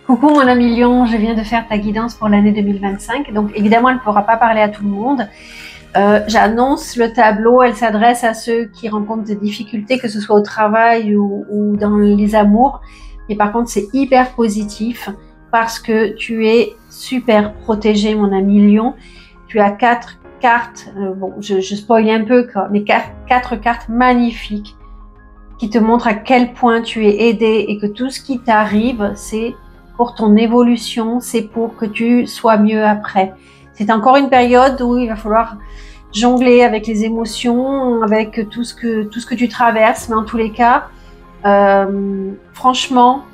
Coucou mon ami Lion, je viens de faire ta guidance pour l'année 2025. Donc évidemment, elle ne pourra pas parler à tout le monde. J'annonce le tableau, elle s'adresse à ceux qui rencontrent des difficultés, que ce soit au travail ou dans les amours. Mais par contre, c'est hyper positif parce que tu es super protégé, mon ami Lion. Tu as 4 cartes, bon, je spoil un peu, mais 4 cartes magnifiques qui te montrent à quel point tu es aidé et que tout ce qui t'arrive, c'est pour ton évolution, c'est pour que tu sois mieux après. C'est encore une période où il va falloir jongler avec les émotions, avec tout ce que tu traverses, mais en tous les cas, franchement,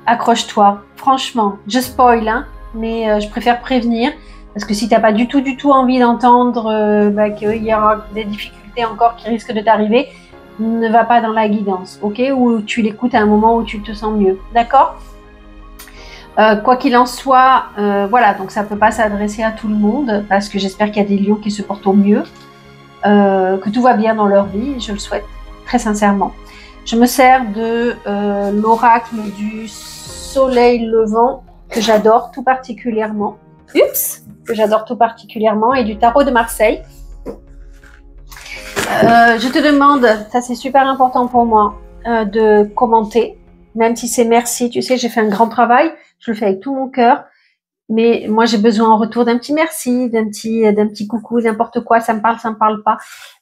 accroche-toi. Franchement, je spoil, hein, mais je préfère prévenir parce que si t'as pas du tout envie d'entendre qu'il y aura des difficultés encore qui risquent de t'arriver, ne va pas dans la guidance, ok? Ou tu l'écoutes à un moment où tu te sens mieux, d'accord? Quoi qu'il en soit, voilà, donc ça peut pas s'adresser à tout le monde parce que j'espère qu'il y a des lions qui se portent au mieux, que tout va bien dans leur vie, je le souhaite très sincèrement. Je me sers de l'oracle du soleil levant que j'adore tout particulièrement. Que j'adore tout particulièrement, et du tarot de Marseille. Je te demande, ça c'est super important pour moi, de commenter, même si c'est merci, tu sais, j'ai fait un grand travail, je le fais avec tout mon cœur, mais moi j'ai besoin en retour d'un petit merci, d'un petit coucou, n'importe quoi, ça me parle pas,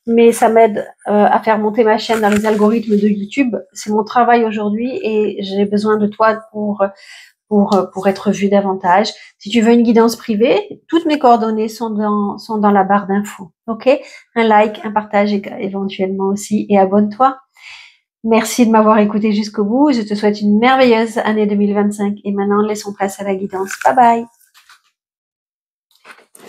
mais ça m'aide à faire monter ma chaîne dans les algorithmes de YouTube. C'est mon travail aujourd'hui et j'ai besoin de toi pour être vue davantage. Si tu veux une guidance privée, toutes mes coordonnées sont dans la barre d'infos. Ok? Un like, un partage éventuellement aussi, et abonne-toi. Merci de m'avoir écouté jusqu'au bout. Je te souhaite une merveilleuse année 2025 et maintenant laissons place à la guidance. Bye bye.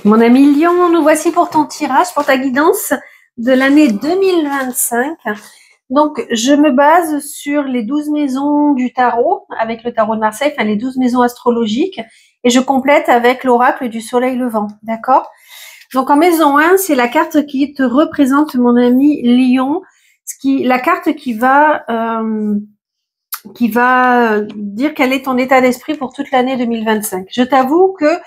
Mon ami Lion, nous voici pour ton tirage, pour ta guidance de l'année 2025. Donc, je me base sur les 12 maisons du tarot, avec le tarot de Marseille, enfin les 12 maisons astrologiques, et je complète avec l'oracle du soleil levant, d'accord? Donc, en maison 1, c'est la carte qui te représente, mon ami Lion, la carte qui va dire quel est ton état d'esprit pour toute l'année 2025. Je t'avoue que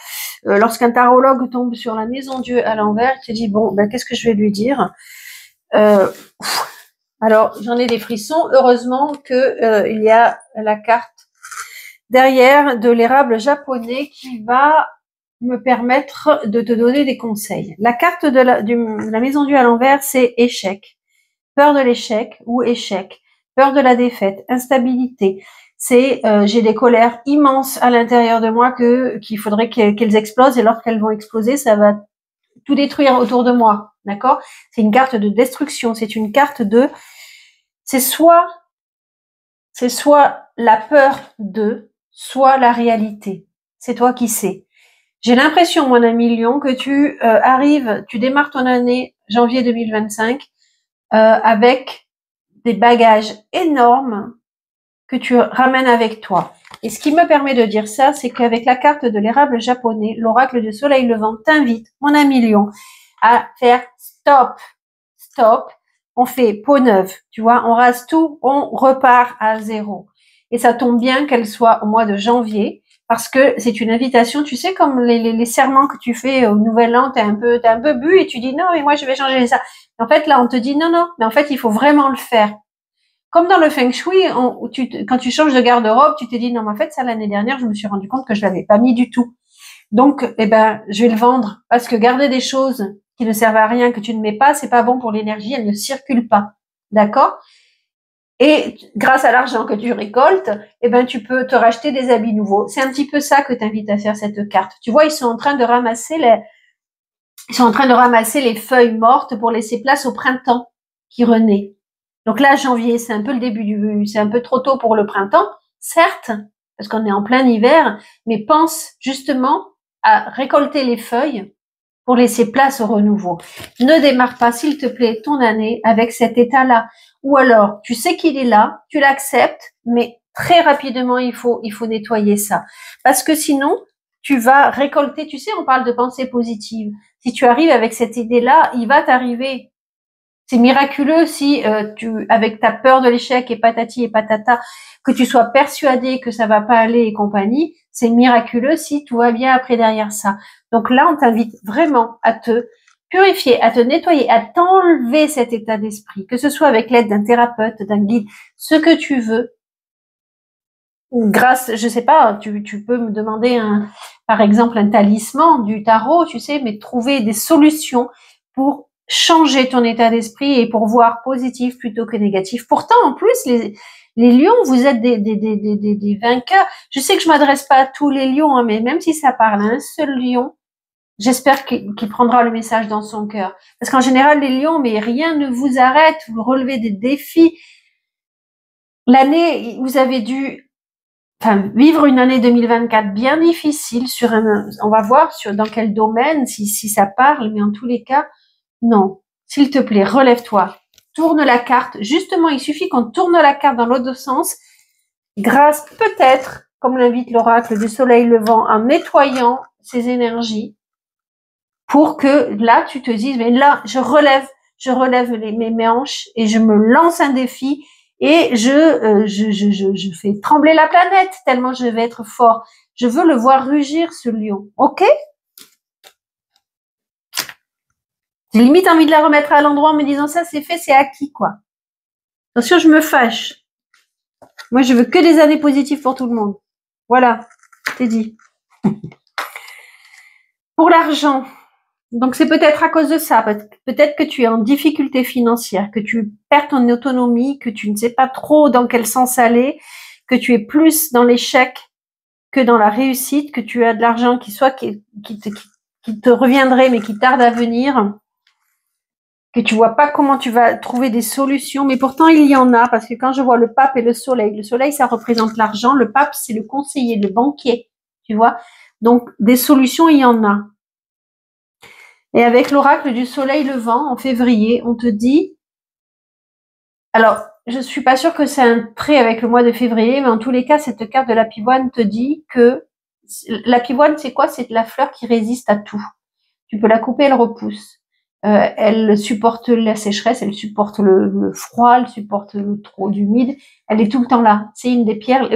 lorsqu'un tarologue tombe sur la maison Dieu à l'envers, il te dit, bon, ben, qu'est-ce que je vais lui dire? Alors, j'en ai des frissons. Heureusement que il y a la carte derrière de l'érable japonais qui va me permettre de te donner des conseils. La carte de la maison Dieu à l'envers, c'est échec. Peur de l'échec ou échec. Peur de la défaite, instabilité. C'est j'ai des colères immenses à l'intérieur de moi qu'il faudrait qu'elles explosent, et lorsqu'elles vont exploser, ça va tout détruire autour de moi. D'accord? C'est une carte de destruction. C'est une carte de c'est soit la peur de, soit la réalité. C'est toi qui sais. J'ai l'impression, mon ami Lion, que tu démarres ton année janvier 2025 avec des bagages énormes que tu ramènes avec toi. Et ce qui me permet de dire ça, c'est qu'avec la carte de l'érable japonais, l'oracle du soleil levant t'invite, mon ami Lion, à faire stop, on fait peau neuve, tu vois, on rase tout, on repart à zéro. Et ça tombe bien qu'elle soit au mois de janvier, parce que c'est une invitation, tu sais, comme les serments que tu fais au Nouvel An, t'as un peu bu et tu dis non, mais moi je vais changer ça. En fait, là, on te dit non, mais en fait, il faut vraiment le faire. Comme dans le Feng Shui, quand tu changes de garde-robe, tu te dis non, mais en fait, ça, l'année dernière, je me suis rendu compte que je l'avais pas mis du tout. Donc, je vais le vendre, parce que garder des choses qui ne servent à rien, que tu ne mets pas, c'est pas bon pour l'énergie, elle ne circule pas. D'accord? Et grâce à l'argent que tu récoltes, tu peux te racheter des habits nouveaux. C'est un petit peu ça que t'invite à faire cette carte. Tu vois, ils sont en train de ramasser les feuilles mortes pour laisser place au printemps qui renaît. Donc là, janvier, c'est un peu le début c'est un peu trop tôt pour le printemps, certes, parce qu'on est en plein hiver, mais pense justement à récolter les feuilles pour laisser place au renouveau. Ne démarre pas, s'il te plaît, ton année avec cet état-là. Ou alors, tu sais qu'il est là, tu l'acceptes, mais très rapidement, il faut nettoyer ça. Parce que sinon, tu vas récolter, tu sais, on parle de pensée positive. Si tu arrives avec cette idée-là, il va t'arriver C'est miraculeux si avec ta peur de l'échec et patati et patata, que tu sois persuadé que ça va pas aller et compagnie, c'est miraculeux si tout va bien après derrière ça. Donc là, on t'invite vraiment à te purifier, à te nettoyer, à t'enlever cet état d'esprit, que ce soit avec l'aide d'un thérapeute, d'un guide, ce que tu veux. Grâce, je sais pas, tu peux me demander par exemple, un talisman du tarot, tu sais, mais trouver des solutions pour changer ton état d'esprit et pour voir positif plutôt que négatif. Pourtant, en plus, les lions, vous êtes des vainqueurs. Je sais que je m'adresse pas à tous les lions, hein, mais même si ça parle à un seul lion, j'espère qu'il prendra le message dans son cœur. Parce qu'en général, les lions, mais rien ne vous arrête, vous relevez des défis. L'année, vous avez dû vivre une année 2024 bien difficile on va voir dans quel domaine, si ça parle, mais en tous les cas, non. S'il te plaît, relève-toi. Tourne la carte. Justement, il suffit qu'on tourne la carte dans l'autre sens, grâce peut-être, comme l'invite l'oracle du soleil levant, en nettoyant ces énergies, pour que là, tu te dises, mais là, je relève mes hanches et je me lance un défi et je fais trembler la planète tellement je vais être fort. Je veux le voir rugir, ce lion. Ok? J'ai limite envie de la remettre à l'endroit en me disant ça, c'est fait, c'est acquis, quoi. Attention, je me fâche. Moi, je veux que des années positives pour tout le monde. Voilà, c'est dit. Pour l'argent. Donc, c'est peut-être à cause de ça. Peut-être que tu es en difficulté financière, que tu perds ton autonomie, que tu ne sais pas trop dans quel sens aller, que tu es plus dans l'échec que dans la réussite, que tu as de l'argent qui te reviendrait, mais qui tarde à venir, que tu vois pas comment tu vas trouver des solutions. Mais pourtant, il y en a, parce que quand je vois le pape et le soleil, ça représente l'argent, le pape, c'est le conseiller, le banquier, tu vois. Donc, des solutions, il y en a. Et avec l'oracle du soleil levant, en février, on te dit, alors, je suis pas sûre que c'est un trait avec le mois de février, mais en tous les cas, cette carte de la pivoine te dit que la pivoine, c'est quoi? C'est la fleur qui résiste à tout. Tu peux la couper, elle repousse. Elle supporte la sécheresse, elle supporte le froid, elle supporte le trop d'humide. Elle est tout le temps là. C'est une des pierres,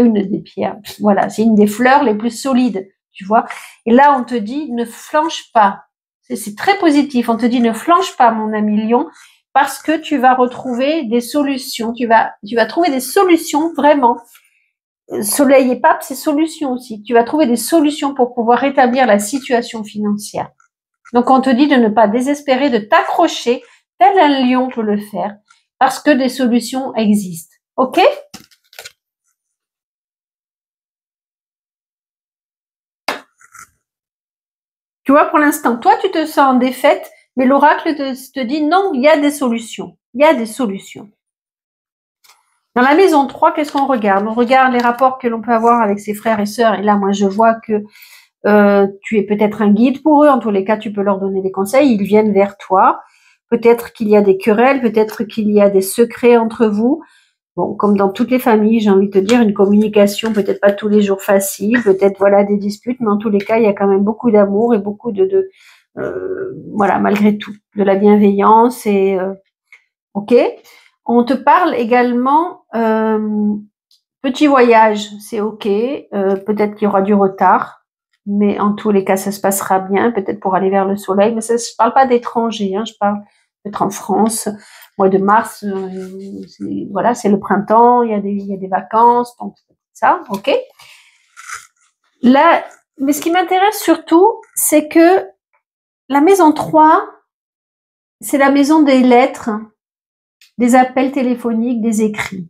voilà, c'est une des fleurs les plus solides, tu vois. Et là, on te dit, ne flanche pas. C'est très positif. On te dit, ne flanche pas, mon ami lion, parce que tu vas retrouver des solutions. Tu vas trouver des solutions vraiment. Soleil et pape, c'est solution aussi. Tu vas trouver des solutions pour pouvoir rétablir la situation financière. Donc, on te dit de ne pas désespérer, de t'accrocher, tel un lion peut le faire, parce que des solutions existent. Ok? Tu vois, pour l'instant, toi, tu te sens en défaite, mais l'oracle te dit non, il y a des solutions. Il y a des solutions. Dans la maison 3, qu'est-ce qu'on regarde? On regarde les rapports que l'on peut avoir avec ses frères et sœurs. Et là, moi, je vois que tu es peut-être un guide pour eux. En tous les cas, tu peux leur donner des conseils. Ils viennent vers toi. Peut-être qu'il y a des querelles, peut-être qu'il y a des secrets entre vous. Bon, comme dans toutes les familles, j'ai envie de te dire, une communication peut-être pas tous les jours facile, peut-être voilà des disputes, mais en tous les cas, il y a quand même beaucoup d'amour et beaucoup voilà, malgré tout, de la bienveillance et ok. On te parle également petit voyage, c'est ok. Peut-être qu'il y aura du retard, mais en tous les cas, ça se passera bien. Peut-être pour aller vers le soleil, mais ça, je parle pas d'étrangers, hein, je parle peut-être en France. Mois de mars, voilà, c'est le printemps, il y a des vacances, donc ça, ok. Là, mais ce qui m'intéresse surtout, c'est que la maison 3, c'est la maison des lettres, des appels téléphoniques, des écrits.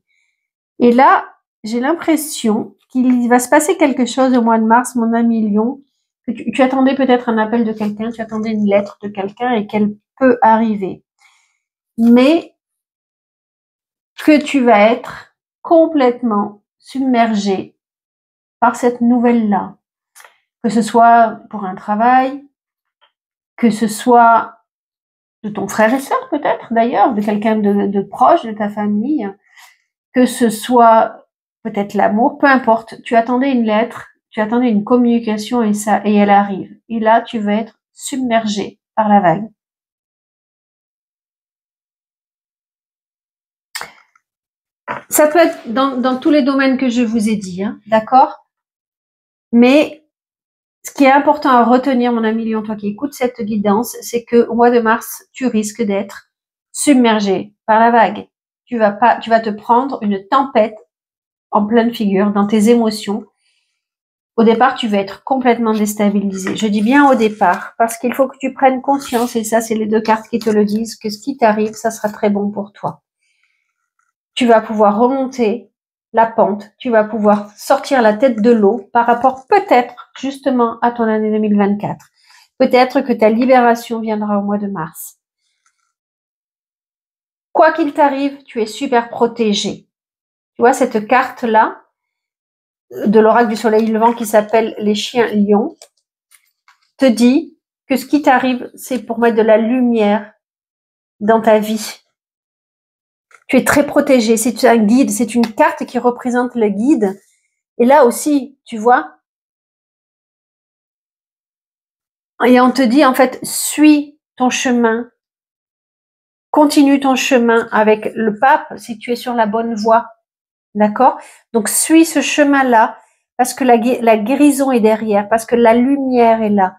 Et là, j'ai l'impression qu'il va se passer quelque chose au mois de mars, mon ami Lion, que tu attendais peut-être un appel de quelqu'un, tu attendais une lettre de quelqu'un et qu'elle peut arriver. Mais que tu vas être complètement submergé par cette nouvelle-là. Que ce soit pour un travail, que ce soit de ton frère et sœur peut-être d'ailleurs, de quelqu'un de proche de ta famille, que ce soit peut-être l'amour, peu importe. Tu attendais une lettre, tu attendais une communication et elle arrive. Et là, tu vas être submergé par la vague. Ça peut être dans tous les domaines que je vous ai dit, hein, d'accord? Mais ce qui est important à retenir, mon ami Lion, toi qui écoutes cette guidance, c'est que au mois de mars, tu risques d'être submergé par la vague. Tu vas te prendre une tempête en pleine figure dans tes émotions. Au départ, tu vas être complètement déstabilisé. Je dis bien au départ, parce qu'il faut que tu prennes conscience, et ça, c'est les deux cartes qui te le disent, que ce qui t'arrive, ça sera très bon pour toi. Tu vas pouvoir remonter la pente, tu vas pouvoir sortir la tête de l'eau par rapport peut-être justement à ton année 2024. Peut-être que ta libération viendra au mois de mars. Quoi qu'il t'arrive, tu es super protégé. Tu vois, cette carte-là, de l'oracle du soleil levant qui s'appelle les chiens lions, te dit que ce qui t'arrive, c'est pour mettre de la lumière dans ta vie. Tu es très protégé, c'est un guide, c'est une carte qui représente le guide. Et là aussi, tu vois, et on te dit en fait, suis ton chemin, continue ton chemin avec le pape si tu es sur la bonne voie, d'accord? Donc suis ce chemin-là parce que la guérison est derrière, parce que la lumière est là.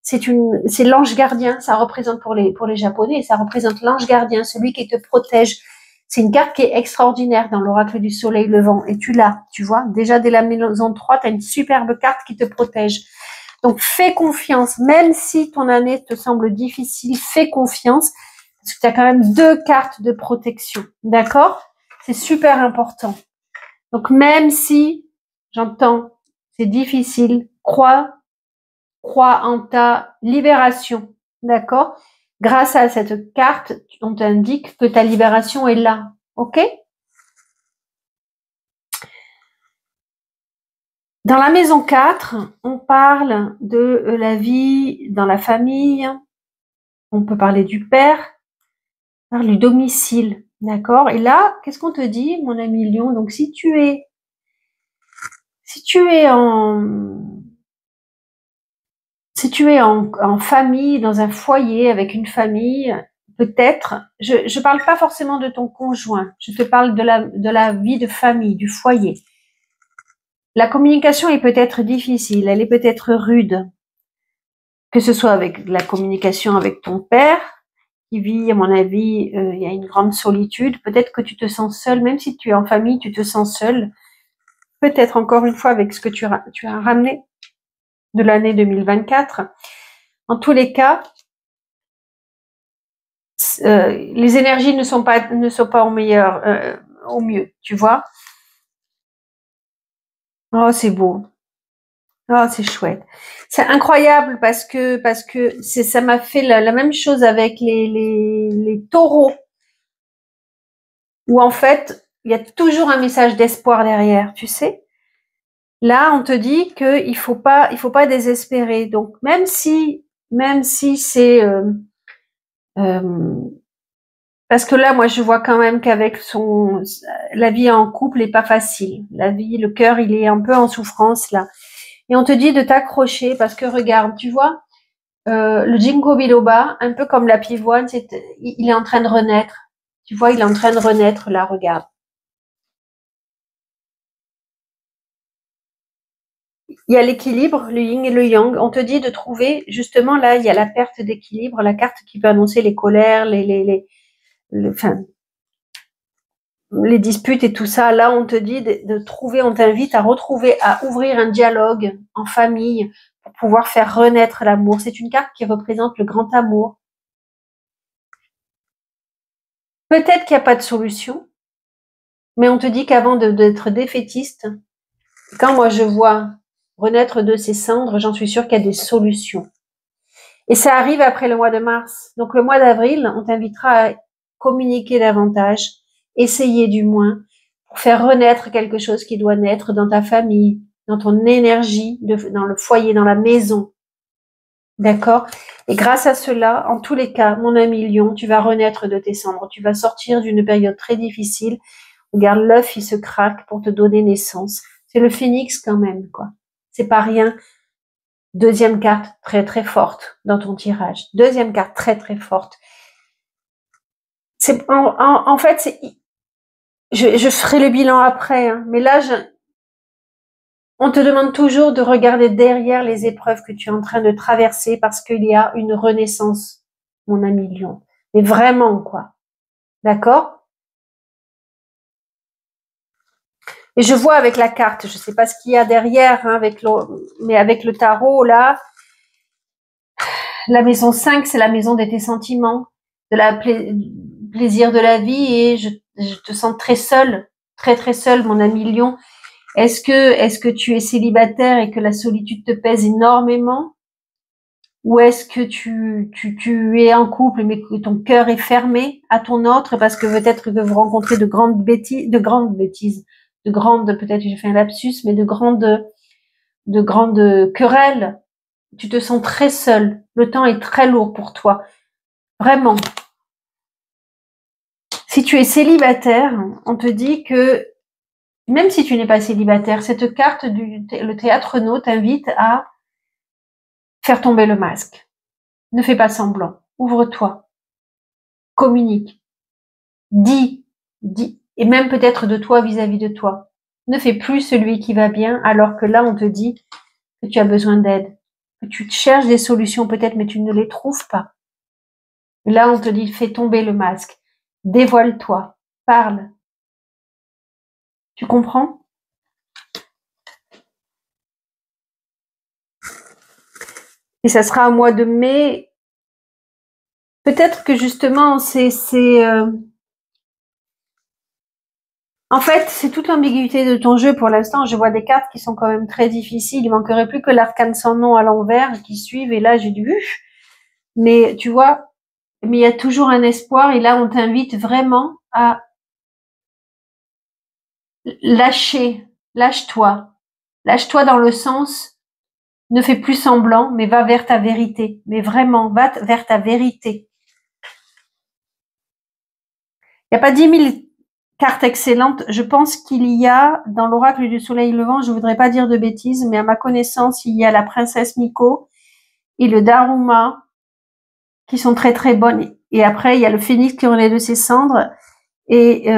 C'est l'ange gardien, ça représente pour les Japonais, ça représente l'ange gardien, celui qui te protège. C'est une carte qui est extraordinaire dans l'oracle du soleil levant et tu l'as, tu vois. Déjà dès la maison 3, tu as une superbe carte qui te protège. Donc fais confiance, même si ton année te semble difficile, fais confiance parce que tu as quand même 2 cartes de protection, d'accord? C'est super important. Donc même si, j'entends, c'est difficile, crois en ta libération, d'accord? Grâce à cette carte, on t'indique que ta libération est là, ok? Dans la maison 4, on parle de la vie dans la famille, on peut parler du père, on parle du domicile, d'accord? Et là, qu'est-ce qu'on te dit, mon ami Lion? Donc si tu es en famille, dans un foyer avec une famille, peut-être, je parle pas forcément de ton conjoint, je te parle de la vie de famille, du foyer. La communication est peut-être difficile, elle est peut-être rude, que ce soit avec la communication avec ton père, qui vit, à mon avis, il y a une grande solitude, peut-être que tu te sens seul, même si tu es en famille, tu te sens seul, peut-être encore une fois avec ce que tu as ramené de l'année 2024. En tous les cas, les énergies ne sont pas au mieux, tu vois. Oh, c'est beau. Oh, c'est chouette. C'est incroyable parce que ça m'a fait la même chose avec les taureaux, où en fait, il y a toujours un message d'espoir derrière, tu sais. Là, on te dit que il faut pas désespérer. Donc, même si c'est parce que là, moi, je vois quand même qu'avec la vie en couple est pas facile. La vie, le cœur, il est un peu en souffrance là. Et on te dit de t'accrocher parce que regarde, tu vois, le ginkgo biloba, un peu comme la pivoine, il est en train de renaître. Tu vois, il est en train de renaître là, regarde. Il y a l'équilibre, le yin et le yang. On te dit de trouver, justement, là, il y a la perte d'équilibre, la carte qui peut annoncer les colères, enfin, les disputes et tout ça. Là, on te dit de trouver, on t'invite à ouvrir un dialogue en famille pour pouvoir faire renaître l'amour. C'est une carte qui représente le grand amour. Peut-être qu'il n'y a pas de solution, mais on te dit qu'avant d'être défaitiste, quand moi je vois renaître de ces cendres, j'en suis sûre qu'il y a des solutions. Et ça arrive après le mois de mars. Donc le mois d'avril, on t'invitera à communiquer davantage, essayer du moins, pour faire renaître quelque chose qui doit naître dans ta famille, dans ton énergie, dans le foyer, dans la maison. D'accord? Et grâce à cela, en tous les cas, mon ami Lion, tu vas renaître de tes cendres. Tu vas sortir d'une période très difficile. Regarde, l'œuf, il se craque pour te donner naissance. C'est le phénix quand même, quoi. C'est pas rien. Deuxième carte très très forte dans ton tirage. Deuxième carte très très forte. En fait, je ferai le bilan après, hein, mais là, on te demande toujours de regarder derrière les épreuves que tu es en train de traverser parce qu'il y a une renaissance, mon ami Lion. Mais vraiment, quoi. D'accord? Et je vois avec la carte, je sais pas ce qu'il y a derrière, hein, mais avec le tarot, là, la maison 5, c'est la maison de tes sentiments, de la plaisir de la vie, et je te sens très seule, très très seule, mon ami Lion. Est-ce que tu es célibataire et que la solitude te pèse énormément? Ou est-ce que tu es en couple mais que ton cœur est fermé à ton autre parce que peut-être que vous rencontrez peut-être j'ai fait un lapsus, mais de grandes querelles. Tu te sens très seul. Le temps est très lourd pour toi. Vraiment. Si tu es célibataire, on te dit que même si tu n'es pas célibataire, cette carte le théâtre no t'invite à faire tomber le masque. Ne fais pas semblant. Ouvre-toi. Communique. Dis. Et même peut-être de toi vis-à-vis de toi. Ne fais plus celui qui va bien, alors que là, on te dit que tu as besoin d'aide. Que tu cherches des solutions peut-être, mais tu ne les trouves pas. Et là, on te dit, fais tomber le masque. Dévoile-toi. Parle. Tu comprends? Et ça sera au mois de mai. Peut-être que justement, en fait, c'est toute l'ambiguïté de ton jeu pour l'instant. Je vois des cartes qui sont quand même très difficiles. Il manquerait plus que l'arcane sans nom à l'envers qui suivent. Et là, j'ai du mais tu vois, mais il y a toujours un espoir. Et là, on t'invite vraiment à lâcher. Lâche-toi. Lâche-toi dans le sens, ne fais plus semblant, mais va vers ta vérité. Mais vraiment, va vers ta vérité. Il n'y a pas 10 000 cartes excellentes. Je pense qu'il y a, dans l'oracle du soleil levant, je voudrais pas dire de bêtises, mais à ma connaissance, il y a la princesse Miko et le Daruma, qui sont très très bonnes. Et après, il y a le phénix qui renaît de ses cendres et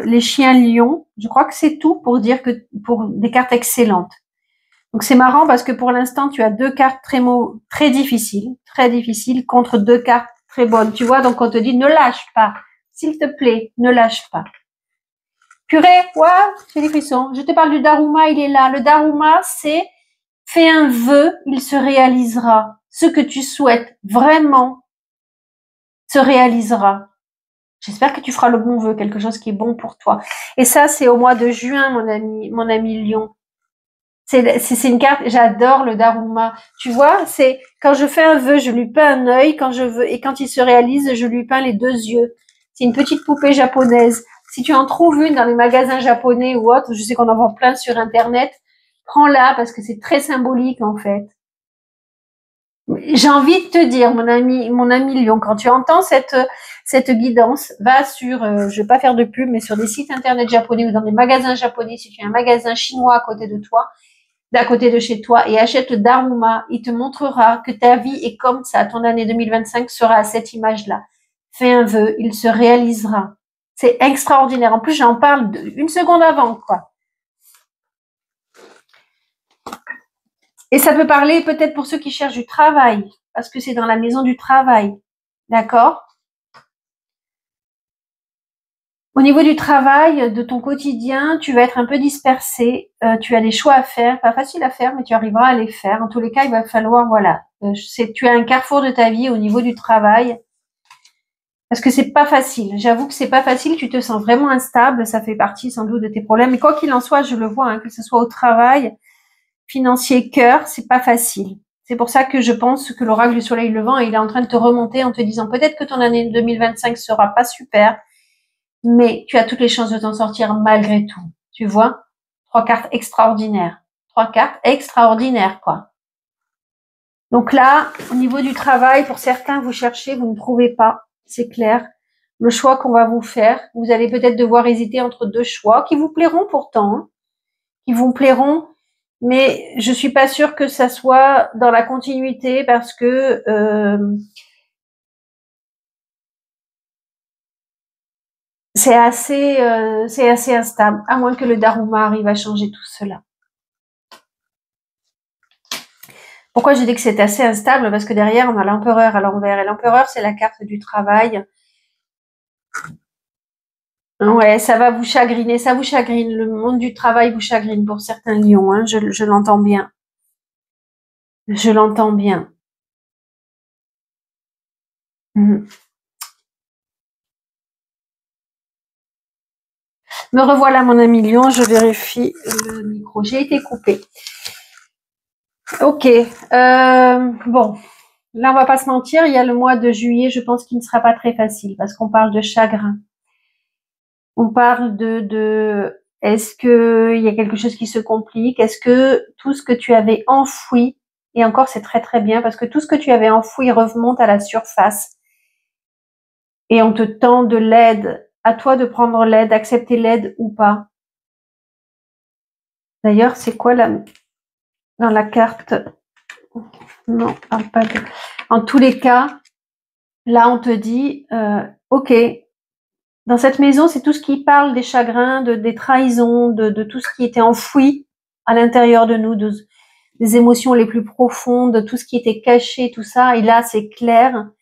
les chiens lions. Je crois que c'est tout pour dire que pour des cartes excellentes. Donc c'est marrant parce que pour l'instant, tu as deux cartes très difficiles contre deux cartes très bonnes. Tu vois, donc on te dit ne lâche pas. S'il te plaît, ne lâche pas. Purée, ouais, j'ai des frissons. Je te parle du Daruma, il est là. Le Daruma, c'est fais un vœu, il se réalisera. Ce que tu souhaites vraiment se réalisera. J'espère que tu feras le bon vœu, quelque chose qui est bon pour toi. Et ça, c'est au mois de juin, mon ami Lion. C'est une carte, j'adore le Daruma. Tu vois, c'est quand je fais un vœu, je lui peins un œil, quand je veux, et quand il se réalise, je lui peins les deux yeux. C'est une petite poupée japonaise. Si tu en trouves une dans les magasins japonais ou autres, je sais qu'on en vend plein sur Internet, prends-la parce que c'est très symbolique en fait. J'ai envie de te dire, mon ami Lion, quand tu entends cette guidance, va sur, je vais pas faire de pub, mais sur des sites internet japonais ou dans des magasins japonais, si tu as un magasin chinois à côté de toi, d'à côté de chez toi, et achète le Daruma, il te montrera que ta vie est comme ça, ton année 2025 sera à cette image-là. Fais un vœu, il se réalisera. C'est extraordinaire. En plus, j'en parle une seconde avant, quoi. Et ça peut parler peut-être pour ceux qui cherchent du travail, parce que c'est dans la maison du travail. D'accord? Au niveau du travail, de ton quotidien, tu vas être un peu dispersé. Tu as des choix à faire, pas facile à faire, mais tu arriveras à les faire. En tous les cas, il va falloir, voilà, tu as un carrefour de ta vie au niveau du travail, parce que c'est pas facile. J'avoue que c'est pas facile. Tu te sens vraiment instable. Ça fait partie sans doute de tes problèmes. Mais quoi qu'il en soit, je le vois, hein, que ce soit au travail, financier, cœur, c'est pas facile. C'est pour ça que je pense que l'oracle du soleil levant, il est en train de te remonter en te disant peut-être que ton année 2025 sera pas super, mais tu as toutes les chances de t'en sortir malgré tout. Tu vois? 3 cartes extraordinaires. 3 cartes extraordinaires, quoi. Donc là, au niveau du travail, pour certains, vous cherchez, vous ne trouvez pas. C'est clair. Le choix qu'on va vous faire, vous allez peut-être devoir hésiter entre deux choix qui vous plairont pourtant, hein, qui vous plairont, mais je suis pas sûre que ça soit dans la continuité parce que c'est assez instable, à moins que le Daruma arrive à changer tout cela. Pourquoi j'ai dit que c'est assez instable? Parce que derrière, on a l'empereur à l'envers. Et l'empereur, c'est la carte du travail. Ouais, ça va vous chagriner, ça vous chagrine. Le monde du travail vous chagrine pour certains lions, hein. Je l'entends bien. Je l'entends bien. Mhm. Me revoilà, mon ami lion. Je vérifie le micro. J'ai été coupée. Ok. Bon. Là, on va pas se mentir. Il y a le mois de juillet. Je pense qu'il ne sera pas très facile parce qu'on parle de chagrin. On parle est-ce que il y a quelque chose qui se complique? Est-ce que tout ce que tu avais enfoui, et encore c'est très très bien parce que tout ce que tu avais enfoui remonte à la surface et on te tend de l'aide, à toi de prendre l'aide, accepter l'aide ou pas. D'ailleurs, c'est quoi dans la carte? Non, parle pas de... En tous les cas, là on te dit, ok, dans cette maison, c'est tout ce qui parle des chagrins, des trahisons, de tout ce qui était enfoui à l'intérieur de nous, des émotions les plus profondes, tout ce qui était caché, tout ça. Et là, c'est clair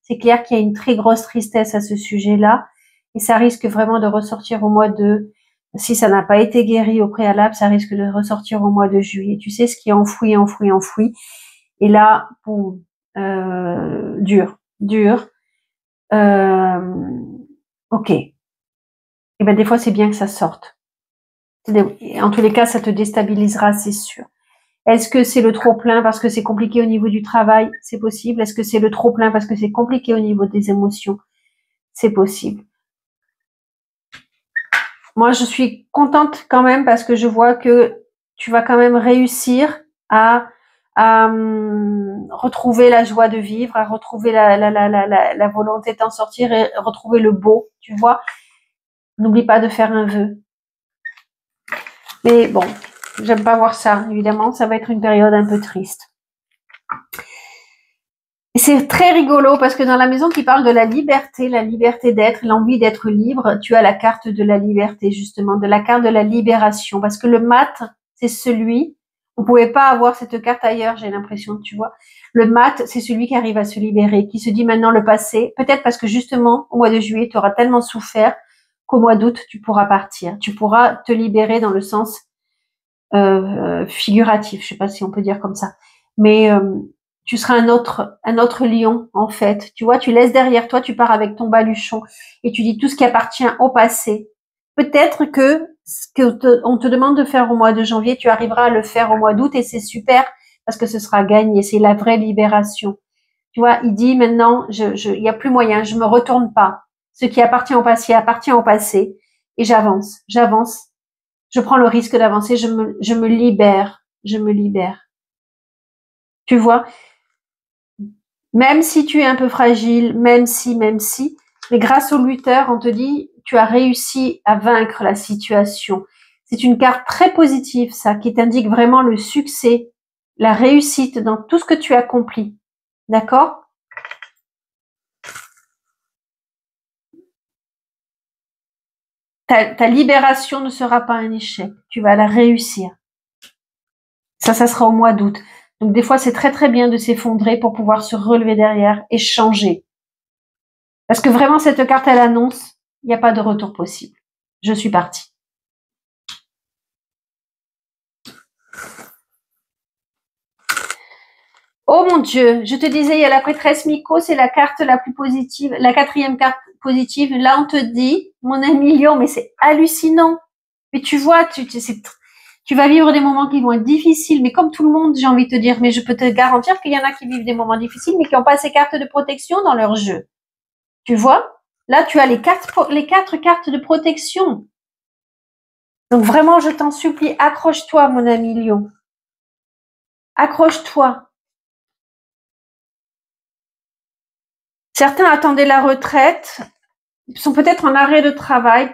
qu'il y a une très grosse tristesse à ce sujet-là. Et ça risque vraiment de ressortir au mois de, si ça n'a pas été guéri au préalable, ça risque de ressortir au mois de juillet. Tu sais, ce qui est enfoui, enfoui, enfoui. Et là, boum, dur. Ok. Et ben des fois c'est bien que ça sorte. En tous les cas, ça te déstabilisera, c'est sûr. Est-ce que c'est le trop plein parce que c'est compliqué au niveau du travail? C'est possible. Est-ce que c'est le trop plein parce que c'est compliqué au niveau des émotions? C'est possible. Moi, je suis contente quand même parce que je vois que tu vas quand même réussir à retrouver la joie de vivre, à retrouver la volonté d'en sortir et retrouver le beau, tu vois. N'oublie pas de faire un vœu. Mais bon, j'aime pas voir ça, évidemment, ça va être une période un peu triste. Et c'est très rigolo parce que dans la maison qui parle de la liberté d'être, l'envie d'être libre, tu as la carte de la liberté, justement, de la carte de la libération. Parce que le mat, c'est celui, on pouvait pas avoir cette carte ailleurs, j'ai l'impression, tu vois. Le mat, c'est celui qui arrive à se libérer, qui se dit maintenant le passé, peut-être parce que justement, au mois de juillet, tu auras tellement souffert qu'au mois d'août, tu pourras partir. Tu pourras te libérer dans le sens figuratif, je sais pas si on peut dire comme ça, mais tu seras un autre lion en fait. Tu vois, tu laisses derrière toi, tu pars avec ton baluchon et tu dis tout ce qui appartient au passé. Peut-être que ce que on te demande de faire au mois de janvier, tu arriveras à le faire au mois d'août et c'est super parce que ce sera gagné. C'est la vraie libération. Tu vois, il dit maintenant, il y a plus moyen, je me retourne pas. Ce qui appartient au passé et j'avance. Je prends le risque d'avancer, je me libère, je me libère. Tu vois, même si tu es un peu fragile, même si, mais grâce au lutteur, on te dit, tu as réussi à vaincre la situation. C'est une carte très positive, ça, qui t'indique vraiment le succès, la réussite dans tout ce que tu accomplis. D'accord? Ta libération ne sera pas un échec. Tu vas la réussir. Ça sera au mois d'août. Donc des fois, c'est très très bien de s'effondrer pour pouvoir se relever derrière et changer. Parce que vraiment, cette carte, elle annonce, il n'y a pas de retour possible. Je suis partie. Oh mon Dieu, je te disais, il y a la prêtresse Miko, c'est la carte la plus positive, la quatrième carte positive. Là, on te dit, mon ami Lion, mais c'est hallucinant. Mais tu vois, tu vas vivre des moments qui vont être difficiles, mais comme tout le monde, j'ai envie de te dire, mais je peux te garantir qu'il y en a qui vivent des moments difficiles, mais qui n'ont pas ces cartes de protection dans leur jeu. Tu vois? Là, tu as les quatre cartes de protection. Donc vraiment, je t'en supplie, accroche-toi, mon ami Lion. Accroche-toi. Certains attendaient la retraite, sont peut-être en arrêt de travail,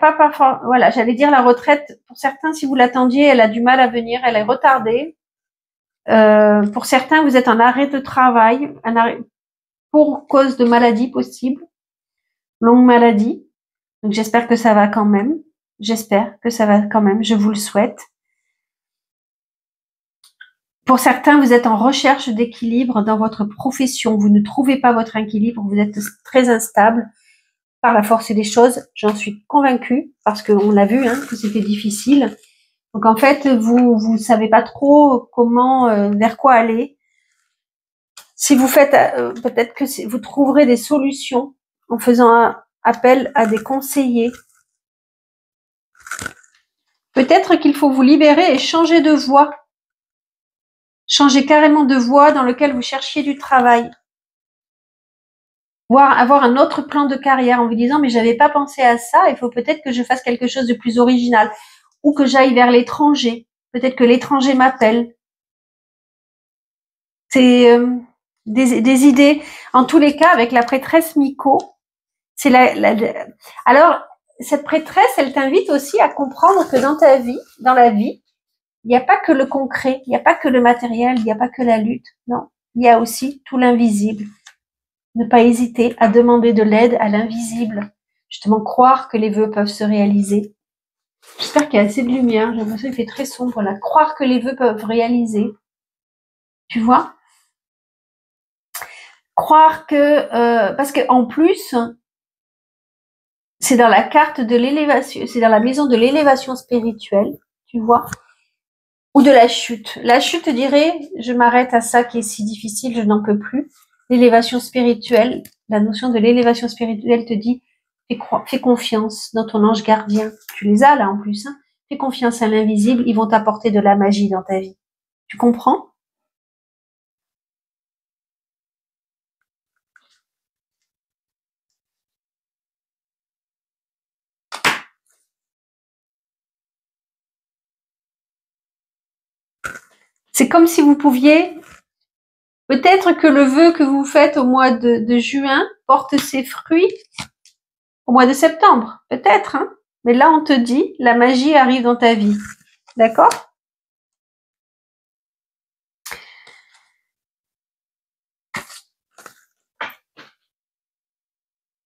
voilà, j'allais dire la retraite. Pour certains, si vous l'attendiez, elle a du mal à venir, elle est retardée. Pour certains, vous êtes en arrêt de travail, pour cause de maladie possible, longue maladie. Donc j'espère que ça va quand même. J'espère que ça va quand même. Je vous le souhaite. Pour certains, vous êtes en recherche d'équilibre dans votre profession. Vous ne trouvez pas votre équilibre. Vous êtes très instable par la force des choses. J'en suis convaincue parce qu'on l'a vu, hein, que c'était difficile. Donc en fait, vous savez pas trop comment, vers quoi aller. Si vous faites, peut-être que vous trouverez des solutions en faisant appel à des conseillers. Peut-être qu'il faut vous libérer et changer de voie. Changer carrément de voie dans lequel vous cherchiez du travail. Voire avoir un autre plan de carrière en vous disant mais j'avais pas pensé à ça, il faut peut-être que je fasse quelque chose de plus original ou que j'aille vers l'étranger. Peut-être que l'étranger m'appelle. C'est des idées. En tous les cas, avec la prêtresse Miko, c'est alors cette prêtresse, elle t'invite aussi à comprendre que dans ta vie, dans la vie, il n'y a pas que le concret, il n'y a pas que le matériel, il n'y a pas que la lutte. Non, il y a aussi tout l'invisible. Ne pas hésiter à demander de l'aide à l'invisible. Justement, croire que les vœux peuvent se réaliser. J'espère qu'il y a assez de lumière. J'ai l'impression qu'il fait très sombre là. Croire que les vœux peuvent réaliser. Tu vois? Croire que... parce que en plus, c'est dans la carte de l'élévation, c'est dans la maison de l'élévation spirituelle. Tu vois? Ou de la chute. La chute dirait, je m'arrête à ça qui est si difficile, je n'en peux plus. L'élévation spirituelle, la notion de l'élévation spirituelle te dit, fais confiance dans ton ange gardien. Tu les as là en plus. Hein. Fais confiance à l'invisible, ils vont t'apporter de la magie dans ta vie. Tu comprends? C'est comme si vous pouviez, peut-être que le vœu que vous faites au mois de juin porte ses fruits au mois de septembre. Peut-être, hein. Mais là, on te dit, la magie arrive dans ta vie. D'accord?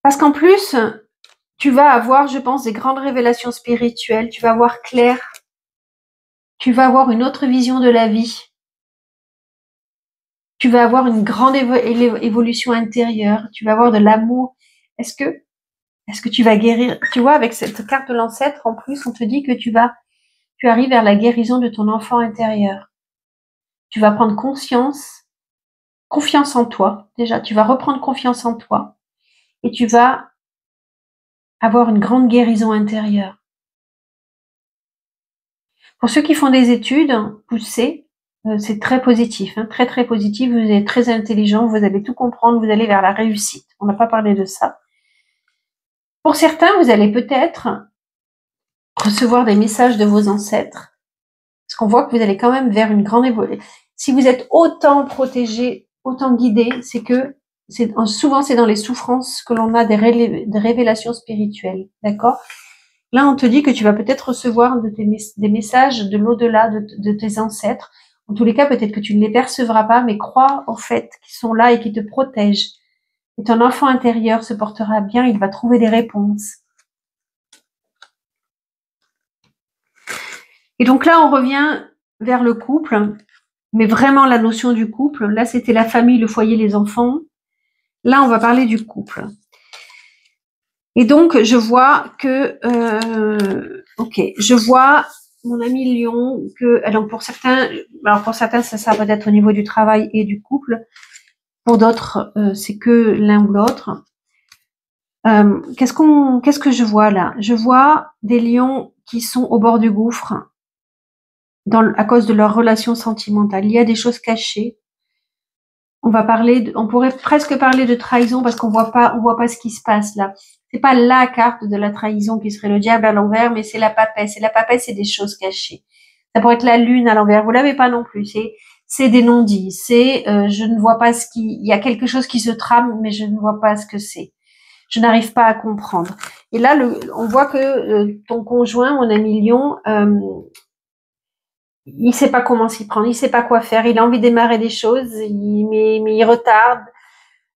Parce qu'en plus, tu vas avoir, je pense, des grandes révélations spirituelles. Tu vas voir clair. Tu vas avoir une autre vision de la vie. Tu vas avoir une grande évolution intérieure. Tu vas avoir de l'amour. Est-ce que tu vas guérir? Tu vois, avec cette carte de l'ancêtre, en plus, on te dit que tu arrives vers la guérison de ton enfant intérieur. Tu vas prendre confiance en toi. Déjà, tu vas reprendre confiance en toi. Et tu vas avoir une grande guérison intérieure. Pour ceux qui font des études poussées, c'est très positif, hein, très très positif. Vous êtes très intelligent, vous allez tout comprendre, vous allez vers la réussite. On n'a pas parlé de ça. Pour certains, vous allez peut-être recevoir des messages de vos ancêtres, parce qu'on voit que vous allez quand même vers une grande évolution. Si vous êtes autant protégé, autant guidé, c'est que souvent c'est dans les souffrances que l'on a des révélations spirituelles, d'accord? Là, on te dit que tu vas peut-être recevoir des messages de l'au-delà de tes ancêtres. En tous les cas, peut-être que tu ne les percevras pas, mais crois au fait qu'ils sont là et qu'ils te protègent. Et ton enfant intérieur se portera bien, il va trouver des réponses. Et donc là, on revient vers le couple, mais vraiment la notion du couple. Là, c'était la famille, le foyer, les enfants. Là, on va parler du couple. Et donc, je vois que, je vois mon ami Lion que, alors pour certains, ça peut être au niveau du travail et du couple. Pour d'autres, c'est que l'un ou l'autre. Qu'est-ce que je vois là? Je vois des lions qui sont au bord du gouffre à cause de leur relation sentimentale. Il y a des choses cachées. On pourrait presque parler de trahison parce qu'on voit pas ce qui se passe là. C'est pas la carte de la trahison qui serait le diable à l'envers, mais c'est la papesse. Et la papesse, c'est des choses cachées. Ça pourrait être la lune à l'envers. Vous l'avez pas non plus. C'est des non-dits. Je ne vois pas il y a quelque chose qui se trame, mais je ne vois pas ce que c'est. Je n'arrive pas à comprendre. Et là, on voit que ton conjoint, mon ami Lion, il sait pas comment s'y prendre, il sait pas quoi faire, il a envie de démarrer des choses, mais il retarde.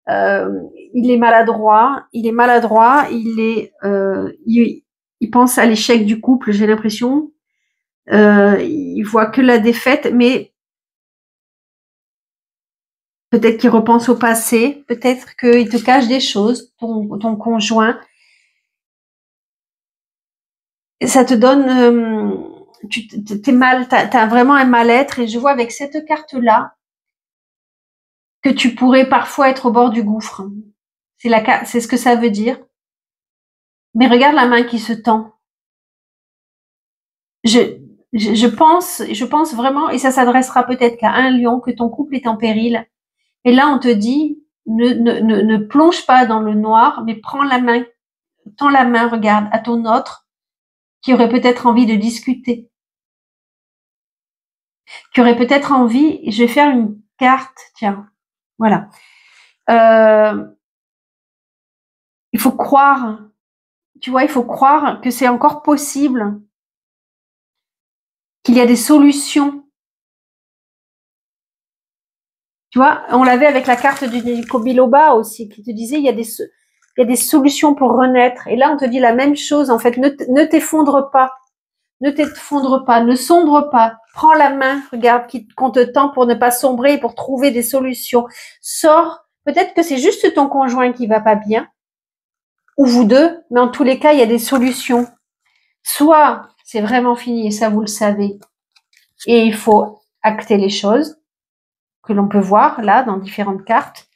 il est maladroit, il pense à l'échec du couple, j'ai l'impression. Il voit que la défaite, mais peut-être qu'il repense au passé, peut-être qu'il te cache des choses, ton conjoint. Et ça te donne, t'es mal, t'as vraiment un mal-être, et je vois avec cette carte-là que tu pourrais parfois être au bord du gouffre. C'est ce que ça veut dire. Mais regarde la main qui se tend. Je pense vraiment, et ça s'adressera peut-être qu'à un lion, que ton couple est en péril. Et là, on te dit, ne plonge pas dans le noir, mais prends la main, tends la main, regarde, à ton autre, qui aurait peut-être envie de discuter, qui aurait peut-être envie, je vais faire une carte, tiens, voilà. Il faut croire, tu vois, il faut croire que c'est encore possible, qu'il y a des solutions. Tu vois, on l'avait avec la carte du Nico Biloba aussi, qui te disait il y a des solutions pour renaître. Et là, on te dit la même chose. En fait, ne t'effondre pas. Ne t'effondre pas, ne sombre pas. Prends la main, regarde qu'on te tend pour ne pas sombrer et pour trouver des solutions. Sors. Peut-être que c'est juste ton conjoint qui va pas bien, ou vous deux, mais en tous les cas, il y a des solutions. Soit c'est vraiment fini et ça vous le savez, et il faut acter les choses que l'on peut voir là dans différentes cartes.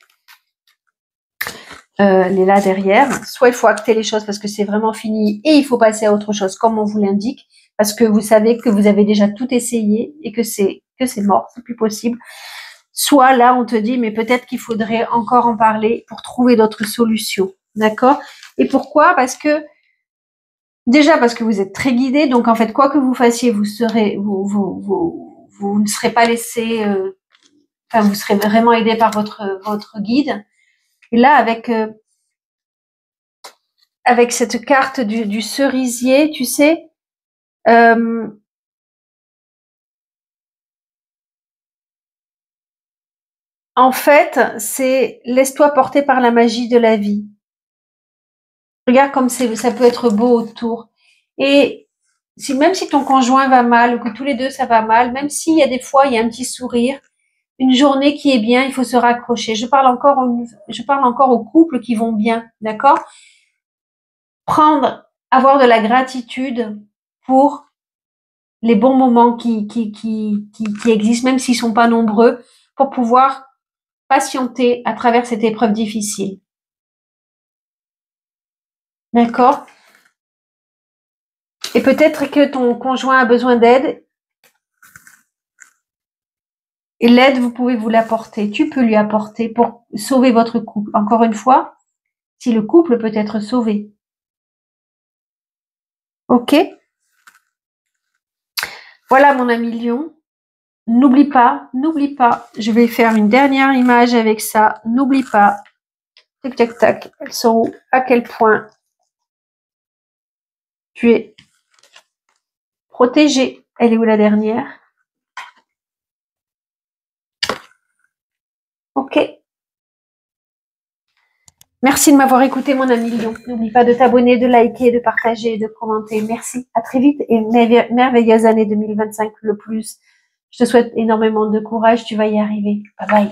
Les là derrière. Soit il faut acter les choses parce que c'est vraiment fini et il faut passer à autre chose comme on vous l'indique, parce que vous savez que vous avez déjà tout essayé et que c'est mort, c'est plus possible. Soit là on te dit mais peut-être qu'il faudrait encore en parler pour trouver d'autres solutions, d'accord? Et pourquoi? Parce que déjà parce que vous êtes très guidé, donc en fait quoi que vous fassiez, vous ne serez pas laissé, enfin vous serez vraiment aidé par votre guide. Et là avec cette carte du cerisier, tu sais, en fait, c'est laisse-toi porter par la magie de la vie. Regarde comme ça peut être beau autour. Et même si ton conjoint va mal ou que tous les deux ça va mal, même s'il y a des fois il y a un petit sourire, une journée qui est bien, il faut se raccrocher. Je parle encore aux couples qui vont bien, d'accord? Avoir de la gratitude pour les bons moments qui existent, même s'ils sont pas nombreux, pour pouvoir patienter à travers cette épreuve difficile. D'accord? Et peut-être que ton conjoint a besoin d'aide. Et l'aide, vous pouvez vous l'apporter. Tu peux lui apporter pour sauver votre couple. Encore une fois, si le couple peut être sauvé. Ok? Voilà mon ami Lion. N'oublie pas, je vais faire une dernière image avec ça. N'oublie pas, tac, tac, tac, elles sont où? À quel point tu es protégé. Elle est où la dernière? Ok. Merci de m'avoir écouté, mon ami Lion. N'oublie pas de t'abonner, de liker, de partager, de commenter. Merci. À très vite et merveilleuse année 2025 le plus. Je te souhaite énormément de courage. Tu vas y arriver. Bye bye.